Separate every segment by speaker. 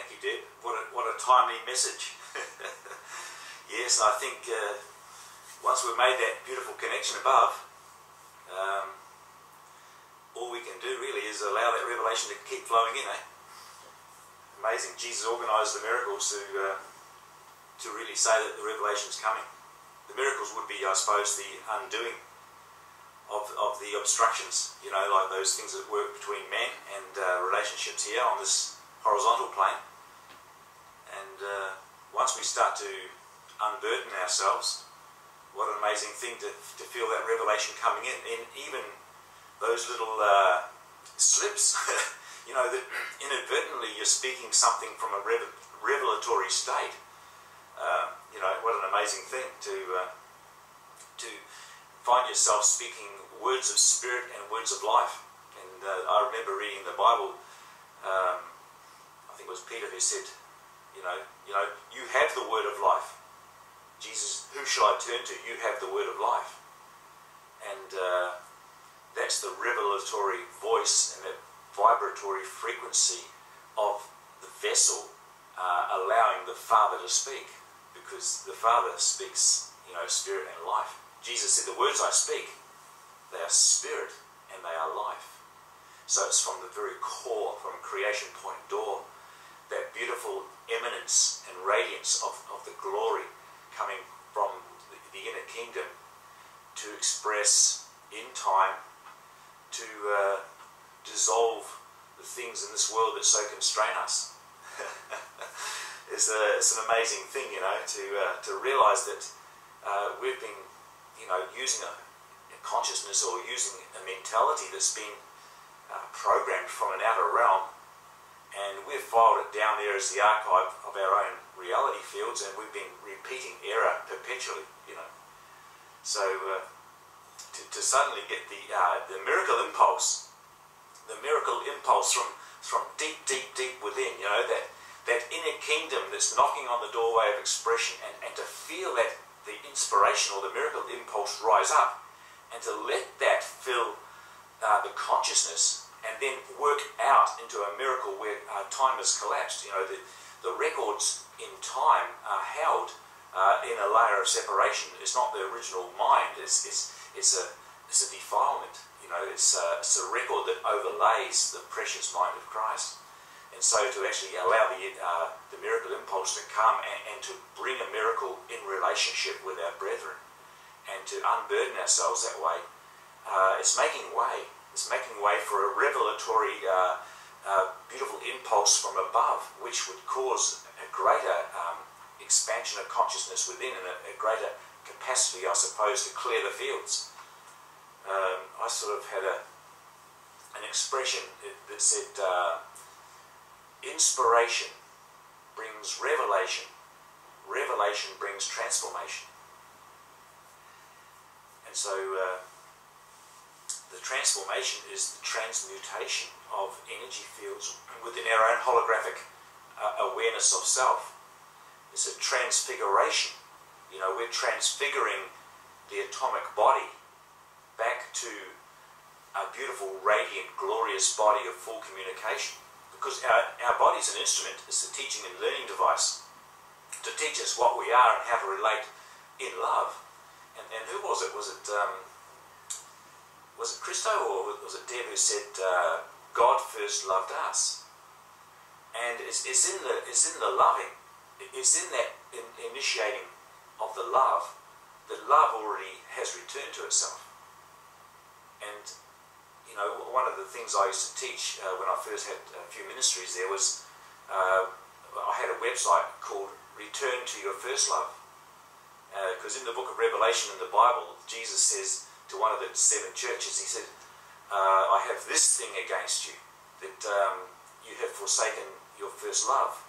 Speaker 1: Thank you, Deb. What a timely message. Yes, I think once we've made that beautiful connection above, all we can do really is allow that revelation to keep flowing in. Amazing. Jesus organised the miracles to really say that the revelation is coming. The miracles would be, I suppose, the undoing of the obstructions, like those things that work between men and relationships here on this horizontal plane. And once we start to unburden ourselves, what an amazing thing to feel that revelation coming in even those little slips, that inadvertently you're speaking something from a revelatory state. What an amazing thing to find yourself speaking words of spirit and words of life. And I remember reading the Bible. I think it was Peter who said, you have the word of life. Jesus, who shall I turn to? You have the word of life. And that's the revelatory voice and the vibratory frequency of the vessel allowing the Father to speak, because the Father speaks, spirit and life. Jesus said, the words I speak, they are spirit and they are life. So it's from the very core, from creation point door, that beautiful eminence and radiance of the glory coming from the inner kingdom to express in time, to dissolve the things in this world that so constrain us. It's an amazing thing, to realise that we've been, using a consciousness or using a mentality that's been programmed from an outer realm, and we've filed it down there as the archive of our own reality fields, and we've been repeating error perpetually, So to suddenly get the miracle impulse from deep, deep, deep within, that inner kingdom that's knocking on the doorway of expression, and to feel that the inspiration or the miracle impulse rise up, and to let that fill the consciousness, and then work out into a miracle where time has collapsed. The records in time are held in a layer of separation. It's not the original mind. It's a defilement. It's a record that overlays the precious mind of Christ. And so to actually allow the miracle impulse to come and to bring a miracle in relationship with our brethren, and to unburden ourselves that way, it's making way. It's making way for a revelatory, beautiful impulse from above, which would cause a greater expansion of consciousness within, and a greater capacity, I suppose, to clear the fields. I sort of had an expression that said, inspiration brings revelation, revelation brings transformation. And so the transformation is the transmutation of energy fields within our own holographic awareness of self. It's a transfiguration. We're transfiguring the atomic body back to a beautiful, radiant, glorious body of full communication. Because our body is an instrument, it's a teaching and learning device to teach us what we are and how to relate in love. And who was it? Was it Christo, or was it Deb who said, God first loved us? And it's in the loving, it's in that initiating of the love, that love already has returned to itself. And one of the things I used to teach when I first had a few ministries there was, I had a website called Return to Your First Love. Because in the book of Revelation in the Bible, Jesus says to one of the 7 churches, he said, I have this thing against you, that you have forsaken your first love.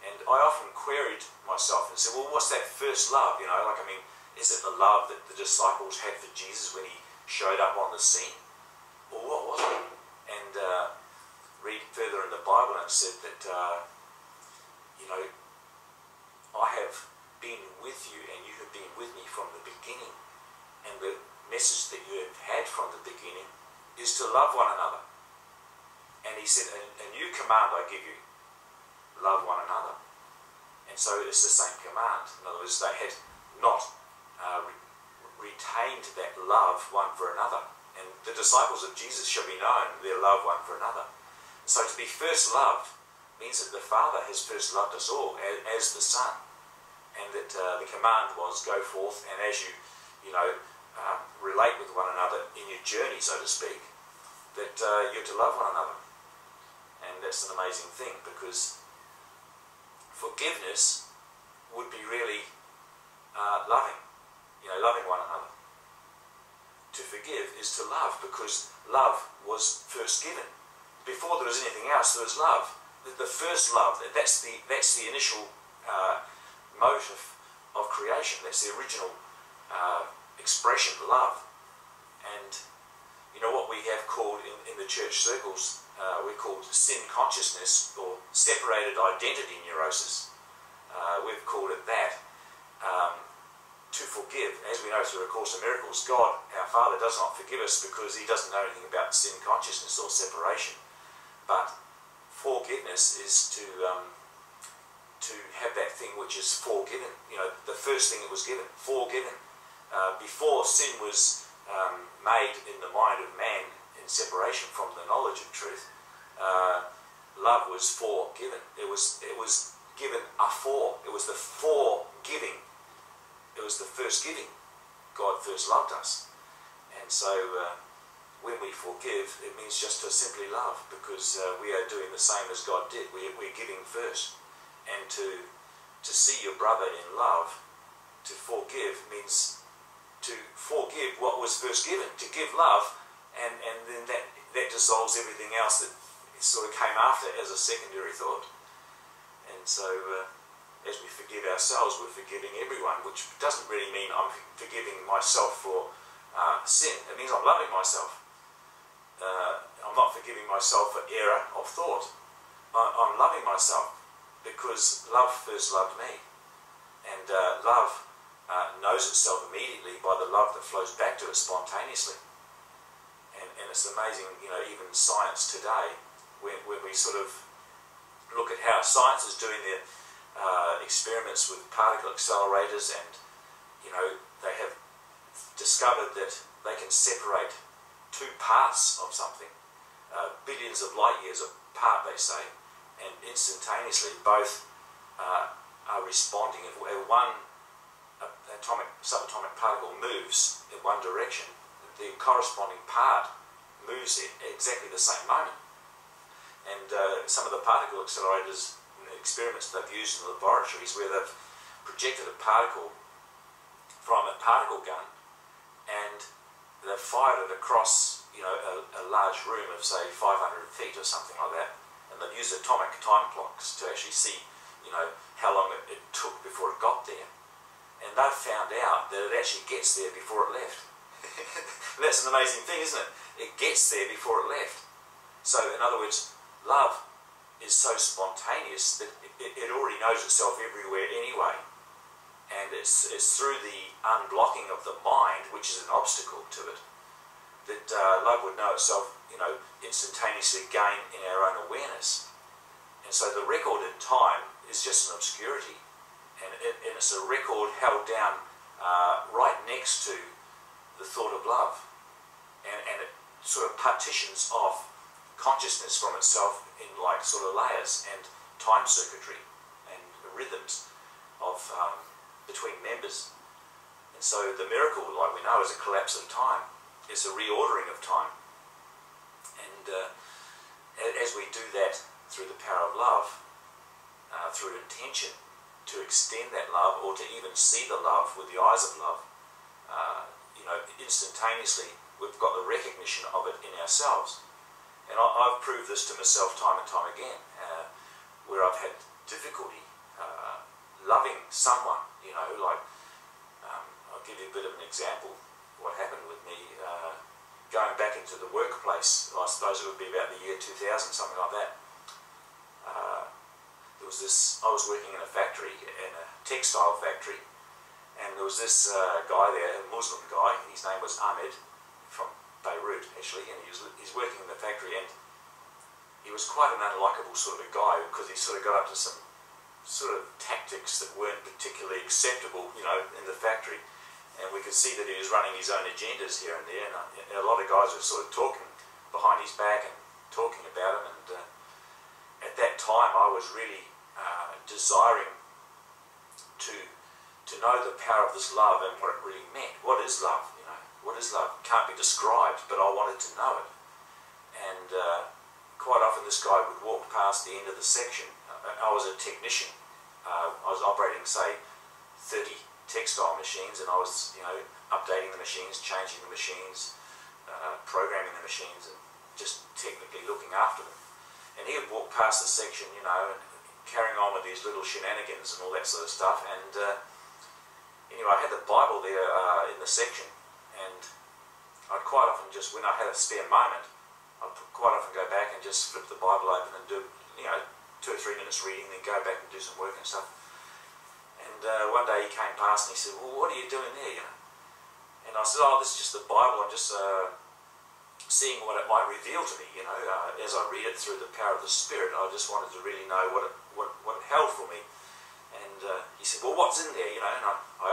Speaker 1: And I often queried myself and said, well, what's that first love? Is it the love that the disciples had for Jesus when he showed up on the scene? Or what was it? And read further in the Bible, and it said that, I have been with you, and you have been with me from the beginning. And the message that you have had from the beginning is to love one another. And he said, a new command I give you, love one another. And so it's the same command. In other words, they had not retained that love one for another. And the disciples of Jesus shall be known their love one for another. So to be first loved means that the Father has first loved us all as the Son. And that the command was, go forth, and as you relate with one another in your journey, so to speak, that you're to love one another. And that's an amazing thing, because forgiveness would be really loving, loving one another. To forgive is to love, because love was first given. Before there was anything else, there was love. The first love, that's the initial motive of creation. That's the original expression, love. And what we have called in the church circles, we're called sin consciousness, or separated identity neurosis. We've called it that. To forgive, as we know through A Course in Miracles, God, our Father, does not forgive us because he doesn't know anything about sin consciousness or separation. But forgiveness is to have that thing which is forgiven. The first thing that was given, forgiven. Before sin was made in the mind of man in separation from the knowledge of truth, love was forgiven. It was given afore. It was the forgiving. It was the first giving. God first loved us. And so when we forgive, it means just to simply love, because we are doing the same as God did. We're giving first. And to see your brother in love, to forgive, means to forgive what was first given, to give love, and then that dissolves everything else that sort of came after as a secondary thought. And so as we forgive ourselves, we're forgiving everyone, which doesn't really mean I'm forgiving myself for sin. It means I'm loving myself. I'm not forgiving myself for error of thought. I'm loving myself because love first loved me. And love knows itself immediately by the love that flows back to it spontaneously. And it's amazing, even science today, when we sort of look at how science is doing their experiments with particle accelerators, and they have discovered that they can separate two parts of something, billions of light years apart, they say, and instantaneously both are responding. If one subatomic particle moves in one direction, the corresponding part moves at exactly the same moment. And some of the particle accelerators, experiments they've used in the laboratories, where they've projected a particle from a particle gun and they've fired it across a large room of say 500 feet or something like that, and they've used atomic time clocks to actually see how long it took before it got there, and they've found out that it actually gets there before it left. That's an amazing thing, isn't it? It gets there before it left. So in other words, love is so spontaneous that it already knows itself everywhere anyway, and it's through the unblocking of the mind, which is an obstacle to it, that love would know itself instantaneously gain in our own awareness. And so the record in time is just an obscurity, and it's a record held down right next to the thought of love, and it sort of partitions off consciousness from itself in like sort of layers and time circuitry and rhythms of between members. And so the miracle, like we know, is a collapse of time. It's a reordering of time. And as we do that through the power of love, through intention, to extend that love, or to even see the love with the eyes of love, instantaneously we've got the recognition of it in ourselves. And I've proved this to myself time and time again, where I've had difficulty loving someone, I'll give you a bit of an example. What happened with me, going back into the workplace, I suppose it would be about the year 2000, something like that. There was this, I was working in a factory, in a textile factory, and there was this guy there, a Muslim guy. His name was Ahmed, from Beirut actually, and he's working in the factory, and he was quite an unlikable sort of a guy, because he sort of got up to some sort of tactics that weren't particularly acceptable, you know, in the factory. And we could see that he was running his own agendas here and there, and a lot of guys were sort of talking behind his back and talking about him. And at that time I was really desiring to know the power of this love and what it really meant. What is love? You know, what is love? It can't be described, but I wanted to know it. And quite often this guy would walk past the end of the section. I was a technician. I was operating, say, 30 textile machines, and I was, you know, updating the machines, changing the machines, programming the machines, and just technically looking after them. And he would walk past the section, you know, and carrying on with these little shenanigans and all that sort of stuff. And anyway, I had the Bible there in the section, and I'd quite often just, when I had a spare moment, I'd quite often go back and just flip the Bible open and do, you know, 2 or 3 minutes reading, then go back and do some work and stuff. And one day he came past and he said, "Well, what are you doing there?" You know? And I said, "Oh, this is just the Bible. I'm just seeing what it might reveal to me. You know, as I read it through the power of the Spirit. I just wanted to really know what it held for me." And he said, "Well, what's in there?" You know, and I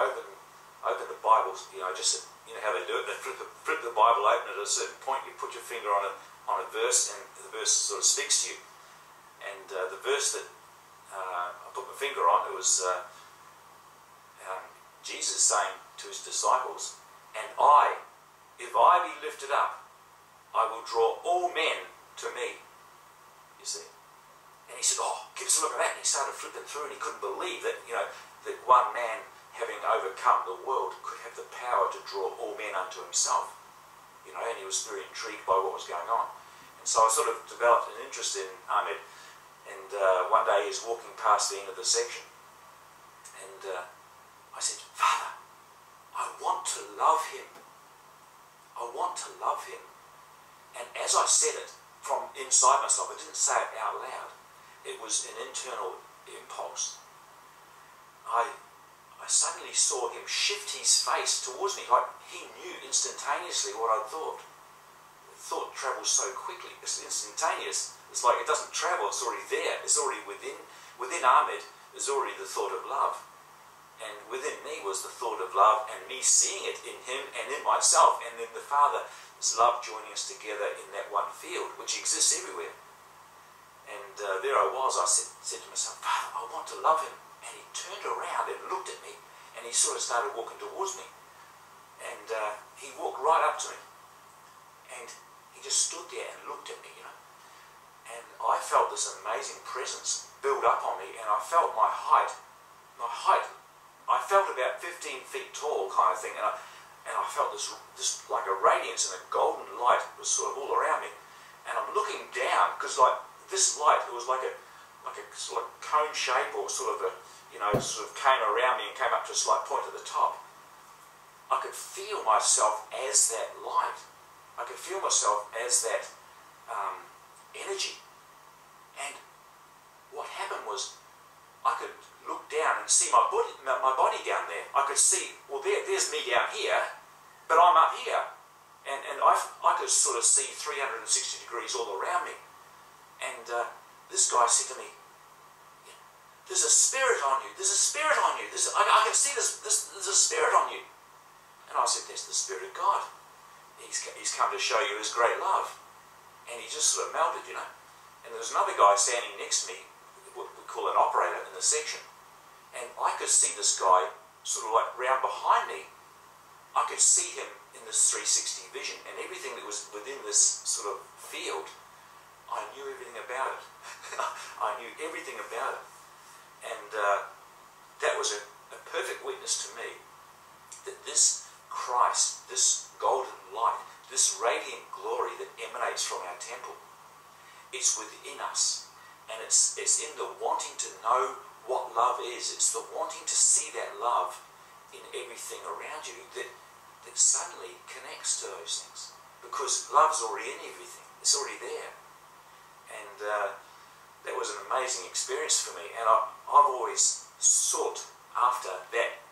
Speaker 1: opened the Bible. You know, just, you know how they do it. They flip the Bible open at a certain point. You put your finger on a verse, and the verse sort of speaks to you. And the verse that I put my finger on, it was Jesus saying to his disciples, "And if I be lifted up, I will draw all men to me." You see? And he said, "Oh, give us a look at that." And he started flipping through, and he couldn't believe that, you know, that one man, having overcome the world, could have the power to draw all men unto himself. You know, and he was very intrigued by what was going on. And so I sort of developed an interest in Ahmed. And one day he was walking past the end of the section, and I said, "Father, I want to love him. I want to love him." And as I said it from inside myself, I didn't say it out loud. It was an internal impulse. I suddenly saw him shift his face towards me, like he knew instantaneously what I thought. The thought travels so quickly. It's instantaneous. It's like it doesn't travel, it's already there. It's already within Ahmed is already the thought of love. And within me was the thought of love, and me seeing it in him and in myself, and then the Father's love joining us together in that one field, which exists everywhere. And there I was, I said to myself, "Father, I want to love him." And he turned around and looked at me, and he sort of started walking towards me. And he walked right up to me, and he just stood there and looked at me, you know. And I felt this amazing presence build up on me, and I felt my height, I felt about 15 feet tall kind of thing, and I felt this like a radiance and a golden light was sort of all around me. And I'm looking down, because like this light, it was like a sort of cone shape, or sort of a, you know, sort of came around me and came up to a slight point at the top. I could feel myself as that light. I could feel myself as that energy. And what happened was, I could look down and see my body down there. I could see, well, there's me down here, but I'm up here. And I could sort of see 360 degrees all around me. And this guy said to me, "There's a spirit on you. There's a spirit on you. I can see there's a spirit on you." And I said, "That's the Spirit of God. He's come to show you his great love." And he just sort of melted, you know. And there was another guy standing next to me, what we call an operator in the section. And I could see this guy sort of like round behind me. I could see him in this 360 vision, and everything that was within this sort of field, I knew everything about it. I knew everything about it. And that was a perfect witness to me that this Christ, this golden light, this radiant glory that emanates from our temple, it's within us. And it's in the wanting to know what love is. It's the wanting to see that love in everything around you that suddenly connects to those things. Because love's already in everything. It's already there. And that was an amazing experience for me. And I've always sought after that